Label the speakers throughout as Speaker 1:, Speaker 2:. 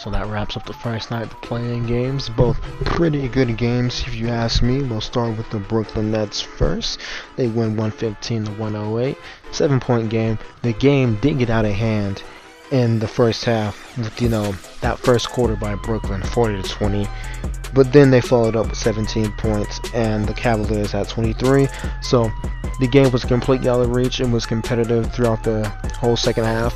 Speaker 1: So that wraps up the first night of the play-in games. Both pretty good games if you ask me. We'll start with the Brooklyn Nets first. They win 115 to 108. 7-point game. The game did get out of hand in the first half with, that first quarter by Brooklyn, 40 to 20. But then they followed up with 17 points and the Cavaliers had 23. So the game was completely out of reach and was competitive throughout the whole second half.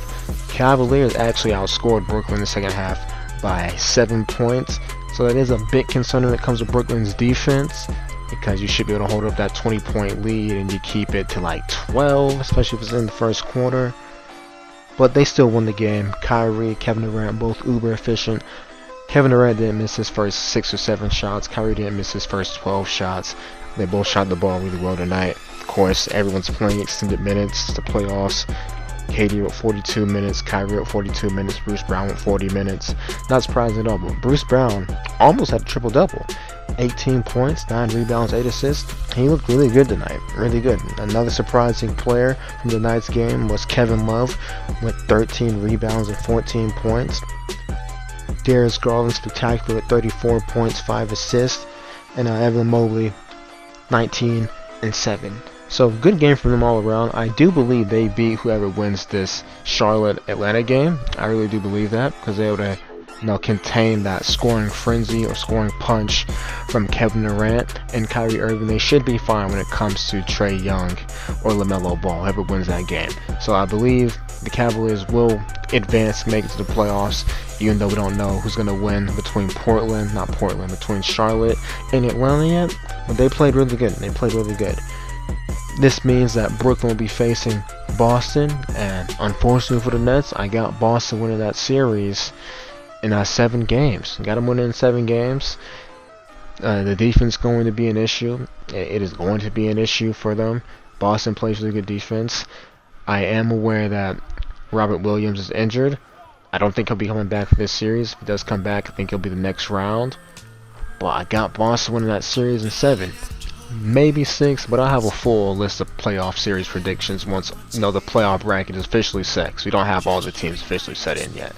Speaker 1: Cavaliers actually outscored Brooklyn in the second half by 7 points. So that is a bit concerning when it comes to Brooklyn's defense, because you should be able to hold up that 20-point lead and you keep it to like 12, especially if it's in the first quarter. But they still won the game. Kyrie, Kevin Durant, both uber efficient. Kevin Durant didn't miss his first 6 or 7 shots. Kyrie didn't miss his first 12 shots. They both shot the ball really well tonight. Of course, everyone's playing extended minutes. The playoffs. KD with 42 minutes, Kyrie with 42 minutes, Bruce Brown with 40 minutes. Not surprising at all, but Bruce Brown almost had a triple-double. 18 points, 9 rebounds, 8 assists. He looked really good tonight, really good. Another surprising player from tonight's game was Kevin Love with 13 rebounds and 14 points. Darius Garland spectacular with 34 points, 5 assists. And Evan Mobley, 19 and 7. So good game from them all around. I do believe they beat whoever wins this Charlotte-Atlanta game. I really do believe that, because they would contain that scoring frenzy or scoring punch from Kevin Durant and Kyrie Irving. They should be fine when it comes to Trae Young or LaMelo Ball, whoever wins that game. So I believe the Cavaliers will advance, make it to the playoffs, even though we don't know who's going to win between between Charlotte and Atlanta yet. But they played really good. This means that Brooklyn will be facing Boston, and unfortunately for the Nets, I got Boston winning that series in 7 games. Got them winning in 7 games. The defense is going to be an issue. It is going to be an issue for them. Boston plays really good defense. I am aware that Robert Williams is injured. I don't think he'll be coming back for this series. If he does come back, I think he'll be the next round. But I got Boston winning that series in 7. Maybe 6, but I'll have a full list of playoff series predictions once the playoff bracket is officially set, because we don't have all the teams officially set in yet.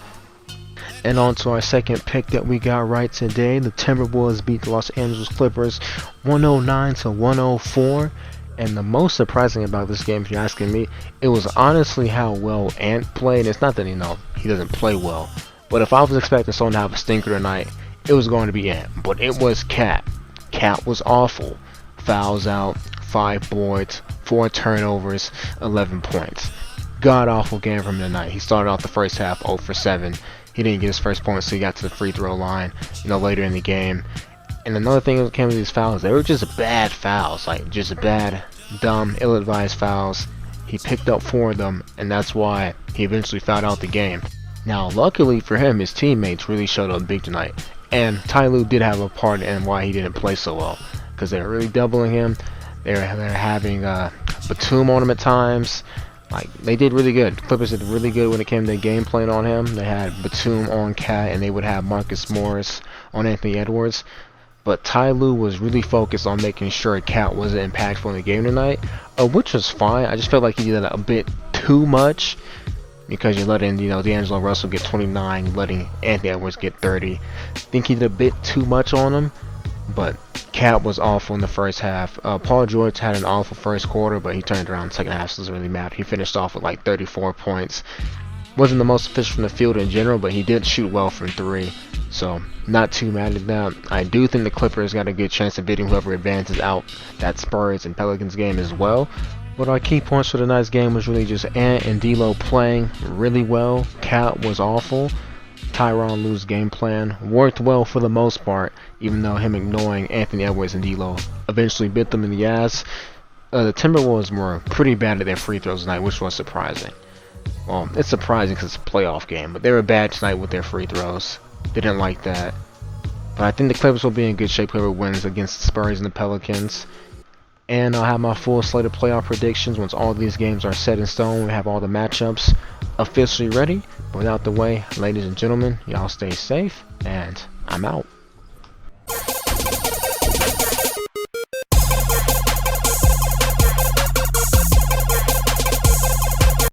Speaker 1: And on to our second pick that we got right today. The Timberwolves beat the Los Angeles Clippers 109 to 104. And the most surprising about this game, if you're asking me, it was honestly how well Ant played. It's not that he doesn't play well, but if I was expecting someone to have a stinker tonight, it was going to be Ant. But it was Cat. Cat was awful. Fouls out, 5 boards, 4 turnovers, 11 points. God awful game from him tonight. He started off the first half 0 for 7. He didn't get his first point, so he got to the free throw line, later in the game. And another thing that came with these fouls, they were just bad fouls, like just bad, dumb, ill-advised fouls. He picked up 4 of them, and that's why he eventually fouled out the game. Now, luckily for him, his teammates really showed up big tonight, and Ty Lue did have a part in why he didn't play so well, because they were really doubling him. They're having Batum on him at times. Like, they did really good. Clippers did really good when it came to game plan on him. They had Batum on Cat, and they would have Marcus Morris on Anthony Edwards. But Ty Lue was really focused on making sure Cat wasn't impactful in the game tonight, which was fine. I just felt like he did that a bit too much, because you're letting D'Angelo Russell get 29, you're letting Anthony Edwards get 30. I think he did a bit too much on him, but Cat was awful in the first half. Paul George had an awful first quarter, but he turned around in the second half, so it doesn't really matter. He finished off with like 34 points. Wasn't the most efficient from the field in general, but he did shoot well from 3. So, not too mad at that. I do think the Clippers got a good chance of beating whoever advances out that Spurs and Pelicans game as well. But our key points for tonight's game was really just Ant and D'Lo playing really well. Cat was awful. Tyronn Lue's game plan worked well for the most part, even though him ignoring Anthony Edwards and D'Lo eventually bit them in the ass. The Timberwolves were pretty bad at their free throws tonight, which was surprising. Well, it's surprising because it's a playoff game, but they were bad tonight with their free throws. They didn't like that. But I think the Clippers will be in good shape whoever wins against the Spurs and the Pelicans. And I'll have my full slate of playoff predictions once all these games are set in stone. We have all the matchups officially ready. But without the way, ladies and gentlemen, y'all stay safe, and I'm out.